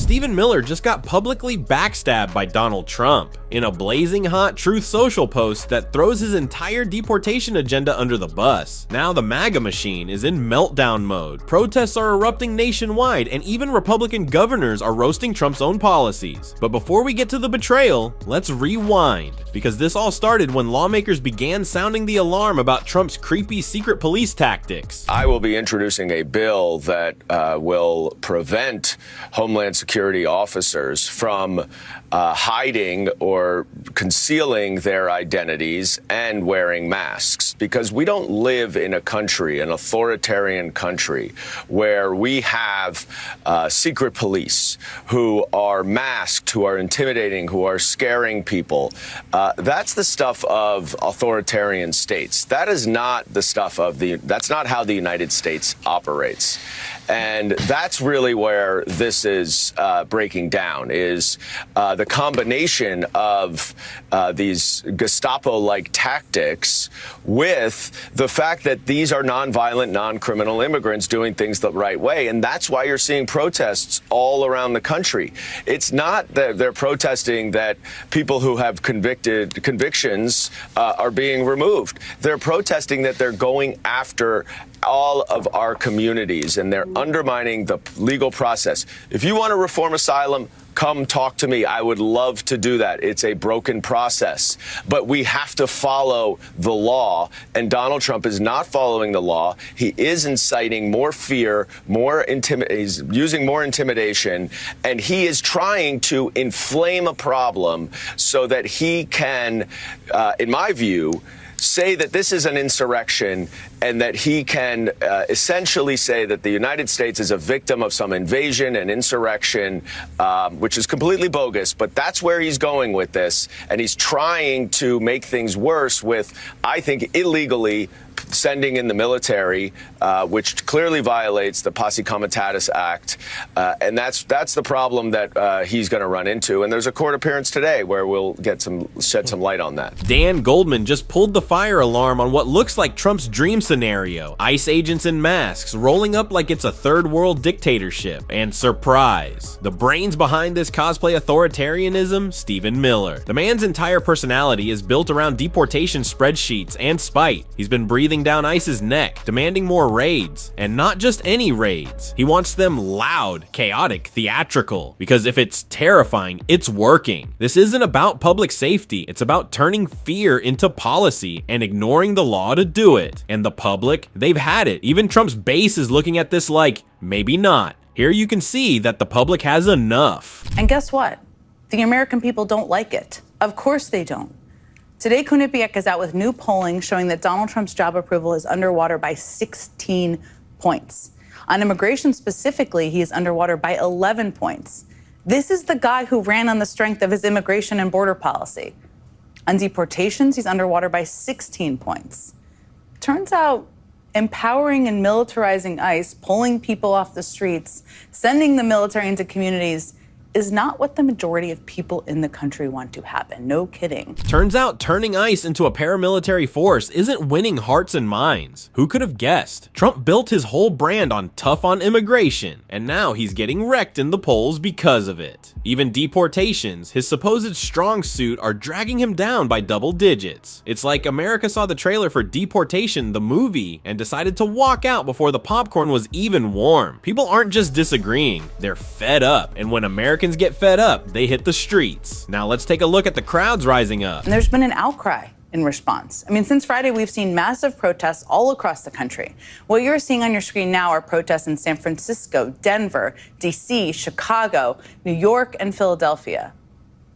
Stephen Miller just got publicly backstabbed by Donald Trump in a blazing hot Truth Social post that throws his entire deportation agenda under the bus. Now the MAGA machine is in meltdown mode. Protests are erupting nationwide, and even Republican governors are roasting Trump's own policies. But before we get to the betrayal, let's rewind, because this all started when lawmakers began sounding the alarm about Trump's creepy secret police tactics. I will be introducing a bill that will prevent Homeland Security officers from hiding or concealing their identities and wearing masks, because we don't live in a country, an authoritarian country, where we have secret police who are masked, who are intimidating, who are scaring people. That's the stuff of authoritarian states. That is not the stuff of that's not how the United States operates. And that's really where this is breaking down, is the combination of these Gestapo-like tactics with the fact that these are nonviolent, non-criminal immigrants doing things the right way. And that's why you're seeing protests all around the country. It's not that they're protesting that people who have convictions are being removed. They're protesting that they're going after all of our communities, and they're undermining the legal process. If you want to reform asylum, come talk to me. I would love to do that. It's a broken process, but we have to follow the law, and Donald Trump is not following the law. He is inciting more fear, he's using more intimidation, and he is trying to inflame a problem so that he can, in my view, say that this is an insurrection, and that he can essentially say that the United States is a victim of some invasion and insurrection, which is completely bogus. But that's where he's going with this. And he's trying to make things worse with, I think, illegally sending in the military, which clearly violates the Posse Comitatus Act. And that's the problem that he's going to run into. And there's a court appearance today where we'll shed some light on that. Dan Goldman just pulled the fire alarm on what looks like Trump's dream scenario. ICE agents in masks rolling up like it's a third world dictatorship. And surprise, the brains behind this cosplay authoritarianism, Stephen Miller. The man's entire personality is built around deportation spreadsheets and spite. He's been breathing down ICE's neck, demanding more raids, and not just any raids. He wants them loud, chaotic, theatrical, because if it's terrifying, it's working. This isn't about public safety, it's about turning fear into policy and ignoring the law to do it. And the public, they've had it. Even Trump's base is looking at this like, maybe not. Here you can see that the public has enough. And guess what? The American people don't like it. Of course they don't. Today, Quinnipiac is out with new polling showing that Donald Trump's job approval is underwater by 16 points. On immigration specifically, he is underwater by 11 points. This is the guy who ran on the strength of his immigration and border policy. On deportations, he's underwater by 16 points. Turns out, empowering and militarizing ICE, pulling people off the streets, sending the military into communities, is not what the majority of people in the country want to happen. No kidding. Turns out turning ICE into a paramilitary force isn't winning hearts and minds. Who could have guessed? Trump built his whole brand on tough on immigration, and now he's getting wrecked in the polls because of it. Even deportations, his supposed strong suit, are dragging him down by double digits. It's like America saw the trailer for Deportation, the movie, and decided to walk out before the popcorn was even warm. People aren't just disagreeing, they're fed up, and when Americans get fed up, they hit the streets. Now let's take a look at the crowds rising up. And there's been an outcry in response. I mean, since Friday, we've seen massive protests all across the country. What you're seeing on your screen now are protests in San Francisco, Denver, DC, Chicago, New York, and Philadelphia.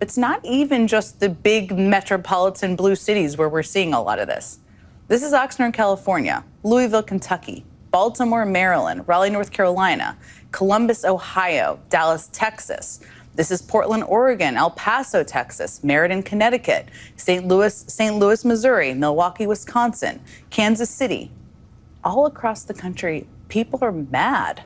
It's not even just the big metropolitan blue cities where we're seeing a lot of this. This is Oxnard, California, Louisville, Kentucky, Baltimore, Maryland, Raleigh, North Carolina, Columbus, Ohio, Dallas, Texas. This is Portland, Oregon, El Paso, Texas, Meriden, Connecticut, St. Louis, Missouri, Milwaukee, Wisconsin, Kansas City. All across the country, people are mad.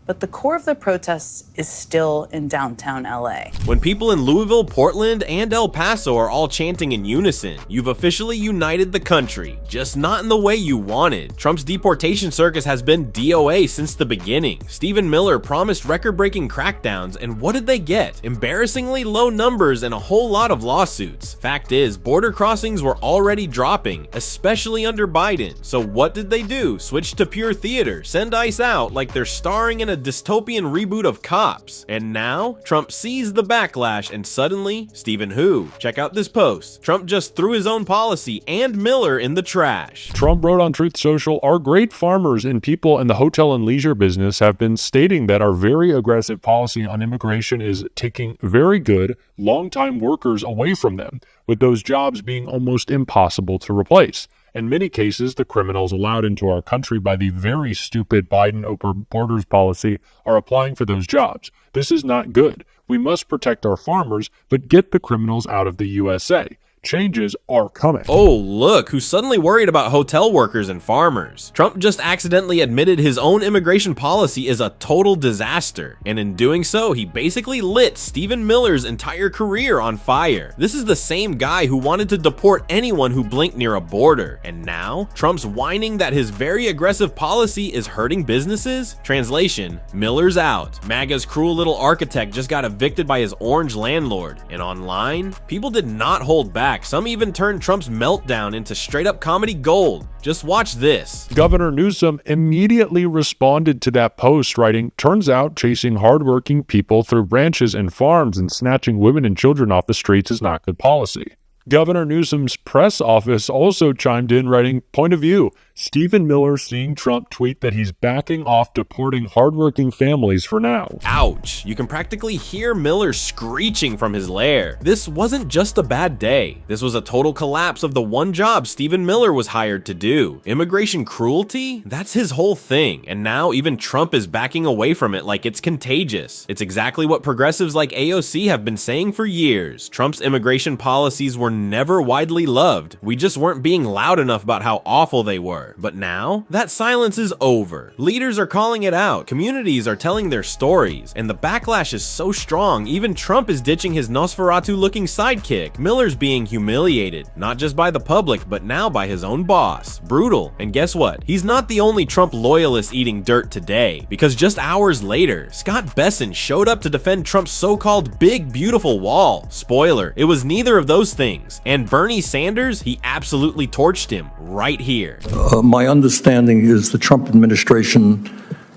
but the core of the protests is still in downtown LA. When people in Louisville, Portland, and El Paso are all chanting in unison, you've officially united the country, just not in the way you wanted. Trump's deportation circus has been DOA since the beginning. Stephen Miller promised record-breaking crackdowns, and what did they get? Embarrassingly low numbers and a whole lot of lawsuits. Fact is, border crossings were already dropping, especially under Biden. So what did they do? Switch to pure theater, send ICE out like they're starring in a dystopian reboot of Cops. And now, Trump sees the backlash and suddenly, Stephen who? Check out this post. Trump just threw his own policy and Miller in the trash. Trump wrote on Truth Social, "Our great farmers and people in the hotel and leisure business have been stating that our very aggressive policy on immigration is taking very good, long-time workers away from them, with those jobs being almost impossible to replace. In many cases, the criminals allowed into our country by the very stupid Biden open borders policy are applying for those jobs. This is not good. We must protect our farmers, but get the criminals out of the USA. Changes are coming." Oh, look, who's suddenly worried about hotel workers and farmers. Trump just accidentally admitted his own immigration policy is a total disaster, and in doing so, he basically lit Stephen Miller's entire career on fire. This is the same guy who wanted to deport anyone who blinked near a border, and now, Trump's whining that his very aggressive policy is hurting businesses? Translation, Miller's out. MAGA's cruel little architect just got evicted by his orange landlord, and online, people did not hold back. Some even turned Trump's meltdown into straight-up comedy gold. Just watch this. Governor Newsom immediately responded to that post, writing, "Turns out chasing hardworking people through ranches and farms and snatching women and children off the streets is not good policy." Governor Newsom's press office also chimed in, writing, "Point of view, Stephen Miller seeing Trump tweet that he's backing off deporting hardworking families for now." Ouch. You can practically hear Miller screeching from his lair. This wasn't just a bad day. This was a total collapse of the one job Stephen Miller was hired to do. Immigration cruelty? That's his whole thing. And now even Trump is backing away from it like it's contagious. It's exactly what progressives like AOC have been saying for years. Trump's immigration policies were never widely loved. We just weren't being loud enough about how awful they were. But now, that silence is over. Leaders are calling it out, communities are telling their stories, and the backlash is so strong, even Trump is ditching his Nosferatu-looking sidekick. Miller's being humiliated, not just by the public, but now by his own boss. Brutal. And guess what? He's not the only Trump loyalist eating dirt today, because just hours later, Scott Bessent showed up to defend Trump's so-called big, beautiful wall. Spoiler, it was neither of those things. And Bernie Sanders, he absolutely torched him right here. My understanding is the Trump administration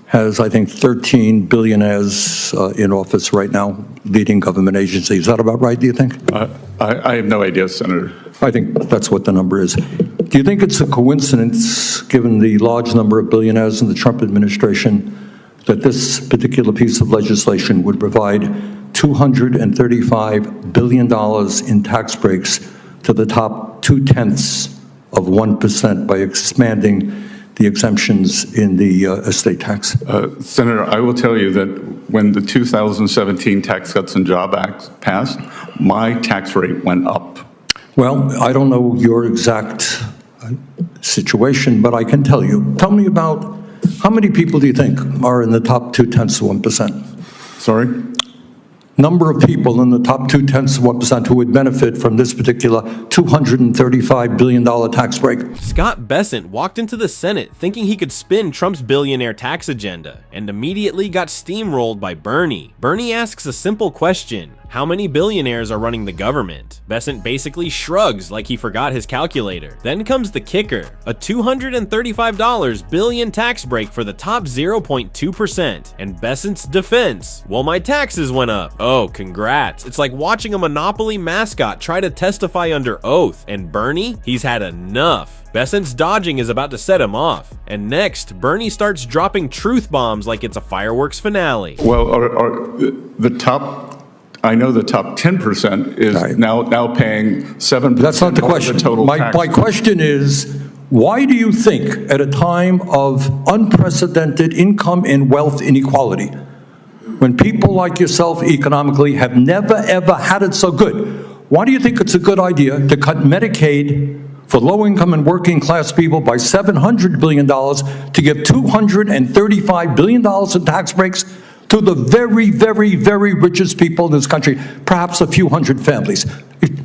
has, I think, 13 billionaires in office right now, leading government agencies. Is that about right, do you think? I have no idea, Senator. I think that's what the number is. Do you think it's a coincidence, given the large number of billionaires in the Trump administration, that this particular piece of legislation would provide $235 billion in tax breaks to the top 0.2% by expanding the exemptions in the estate tax? Senator, I will tell you that when the 2017 Tax Cuts and Jobs Act passed, my tax rate went up. Well, I don't know your exact situation, but I can tell you. Tell me about how many people do you think are in the top 0.2%? Sorry? Number of people in the top 0.2% who would benefit from this particular $235 billion tax break. Scott Bessent walked into the Senate thinking he could spin Trump's billionaire tax agenda and immediately got steamrolled by Bernie. Bernie asks a simple question. How many billionaires are running the government? Bessent basically shrugs like he forgot his calculator. Then comes the kicker, a $235 billion tax break for the top 0.2%. And Bessent's defense, well, my taxes went up. Oh, congrats. It's like watching a Monopoly mascot try to testify under oath. And Bernie, he's had enough. Bessent's dodging is about to set him off. And next, Bernie starts dropping truth bombs like it's a fireworks finale. Well, I know the top 10% is Right. now paying 7%. That's not the question. Of the total tax. My question is, why do you think at a time of unprecedented income and wealth inequality, when people like yourself economically have never ever had it so good, why do you think it's a good idea to cut Medicaid for low-income and working-class people by $700 billion to give $235 billion in tax breaks to the very, very, very richest people in this country, perhaps a few hundred families.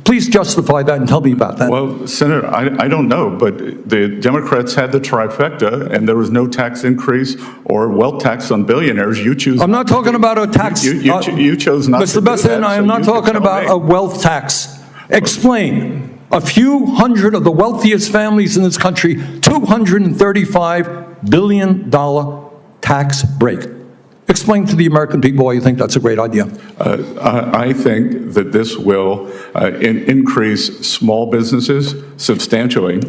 Please justify that and tell me about that. Well, Senator, I don't know, but the Democrats had the trifecta, and there was no tax increase or wealth tax on billionaires. You choose. I'm not talking about a tax. You chose not to do that. Mr. Besson, I am not talking about a wealth tax. Explain. A few hundred of the wealthiest families in this country, $235 billion tax break. Explain to the American people why you think that's a great idea. I think that this will increase small businesses substantially.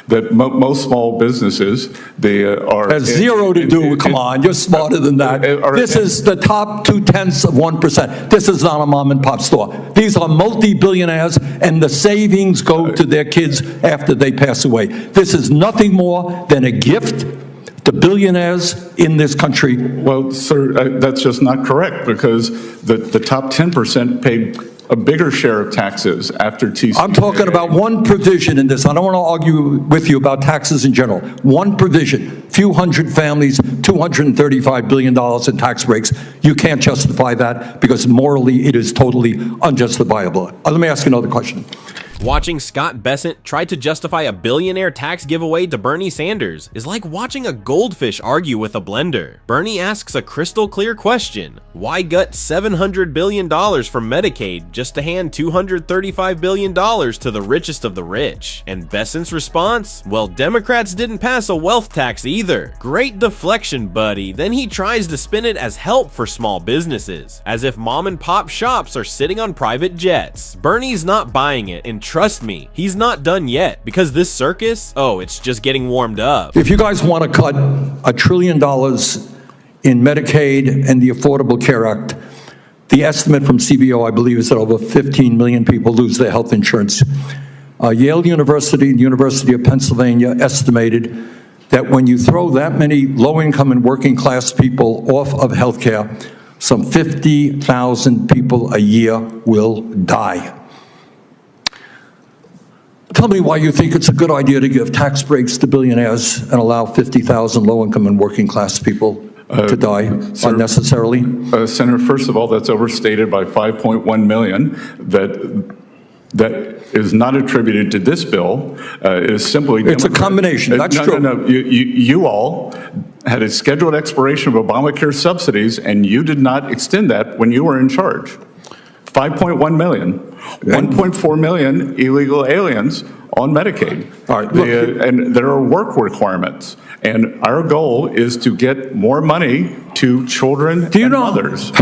That most small businesses, they are... Has zero to do with, come on, you're smarter than that. This is the top 0.2%. This is not a mom and pop store. These are multi-billionaires, and the savings go to their kids after they pass away. This is nothing more than a gift to billionaires in this country. Well, sir, that's just not correct, because the top 10% paid a bigger share of taxes after TCJA. I'm talking about one provision in this. I don't want to argue with you about taxes in general. One provision, few hundred families, $235 billion in tax breaks. You can't justify that because morally it is totally unjustifiable. Let me ask you another question. Watching Scott Bessent try to justify a billionaire tax giveaway to Bernie Sanders is like watching a goldfish argue with a blender. Bernie asks a crystal clear question: why gut $700 billion from Medicaid just to hand $235 billion to the richest of the rich? And Bessent's response? Well, Democrats didn't pass a wealth tax either. Great deflection, buddy. Then he tries to spin it as help for small businesses, as if mom and pop shops are sitting on private jets. Bernie's not buying it, and trust me, he's not done yet, because this circus, oh, it's just getting warmed up. If you guys want to cut $1 trillion in Medicaid and the Affordable Care Act, the estimate from CBO, I believe, is that over 15 million people lose their health insurance. Yale University and the University of Pennsylvania estimated that when you throw that many low-income and working-class people off of health care, some 50,000 people a year will die. Tell me why you think it's a good idea to give tax breaks to billionaires and allow 50,000 low-income and working-class people to die unnecessarily? Senator, first of all, that's overstated by 5.1 million. That is not attributed to this bill. It is simply... It's a combination. That's true. No. You all had a scheduled expiration of Obamacare subsidies, and you did not extend that when you were in charge. 5.1 million. 1.4 million illegal aliens on Medicaid. All right, and there are work requirements. And our goal is to get more money to children and mothers.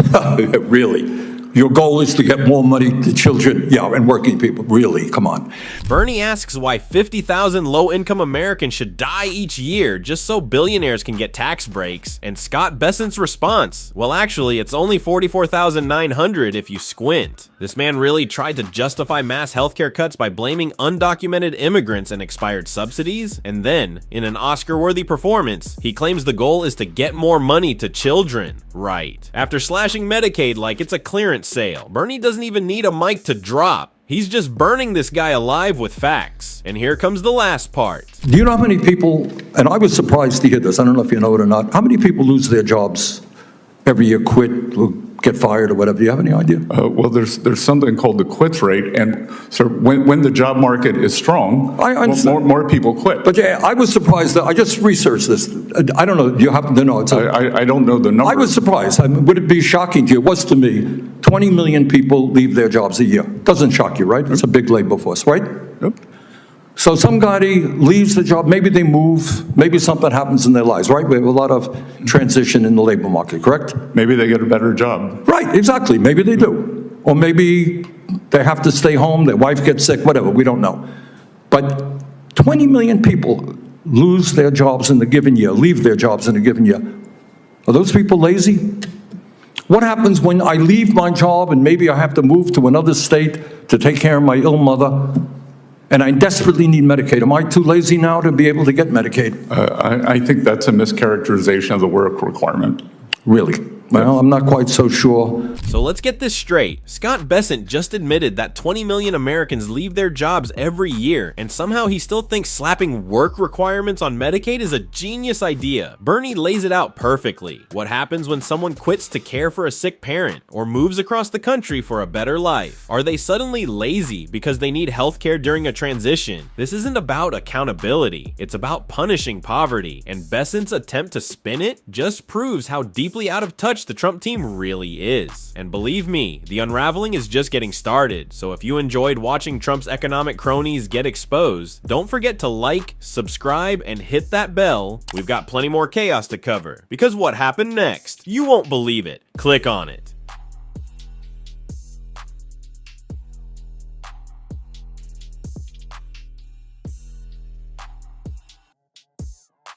Really? Your goal is to get more money to children, and working people. Really? Come on. Bernie asks why 50,000 low-income Americans should die each year just so billionaires can get tax breaks. And Scott Bessent's response? Well, actually, it's only 44,900 if you squint. This man really tried to justify mass healthcare cuts by blaming undocumented immigrants and expired subsidies. And then, in an Oscar-worthy performance, he claims the goal is to get more money to children. Right. After slashing Medicaid like it's a clearance sale, Bernie doesn't even need a mic to drop. He's just burning this guy alive with facts. And here comes the last part. Do you know how many people, and I was surprised to hear this, I don't know if you know it or not, how many people lose their jobs every year, quit, get fired or whatever? Do you have any idea? Well, there's something called the quits rate, and so when the job market is strong, more people quit. But yeah, I was surprised that I just researched this. I don't know. Do you happen to know? I don't know the number. I was surprised. I mean, would it be shocking to you? It was to me. 20 million people leave their jobs a year. Doesn't shock you, right? It's a big labor force, right? Yep. So somebody leaves the job, maybe they move, maybe something happens in their lives, right? We have a lot of transition in the labor market, correct? Maybe they get a better job. Right, exactly. Maybe they do. Or maybe they have to stay home, their wife gets sick, whatever, we don't know. But 20 million people lose their jobs in a given year, leave their jobs in a given year. Are those people lazy? What happens when I leave my job and maybe I have to move to another state to take care of my ill mother? And I desperately need Medicaid. Am I too lazy now to be able to get Medicaid? I think that's a mischaracterization of the work requirement. Really? Well, I'm not quite so sure. So let's get this straight. Scott Bessent just admitted that 20 million Americans leave their jobs every year, and somehow he still thinks slapping work requirements on Medicaid is a genius idea. Bernie lays it out perfectly. What happens when someone quits to care for a sick parent or moves across the country for a better life? Are they suddenly lazy because they need healthcare during a transition? This isn't about accountability. It's about punishing poverty, and Bessent's attempt to spin it just proves how deeply out of touch the Trump team really is. And believe me, the unraveling is just getting started, so if you enjoyed watching Trump's economic cronies get exposed, don't forget to like, subscribe, and hit that bell. We've got plenty more chaos to cover, because what happened next? You won't believe it. Click on it.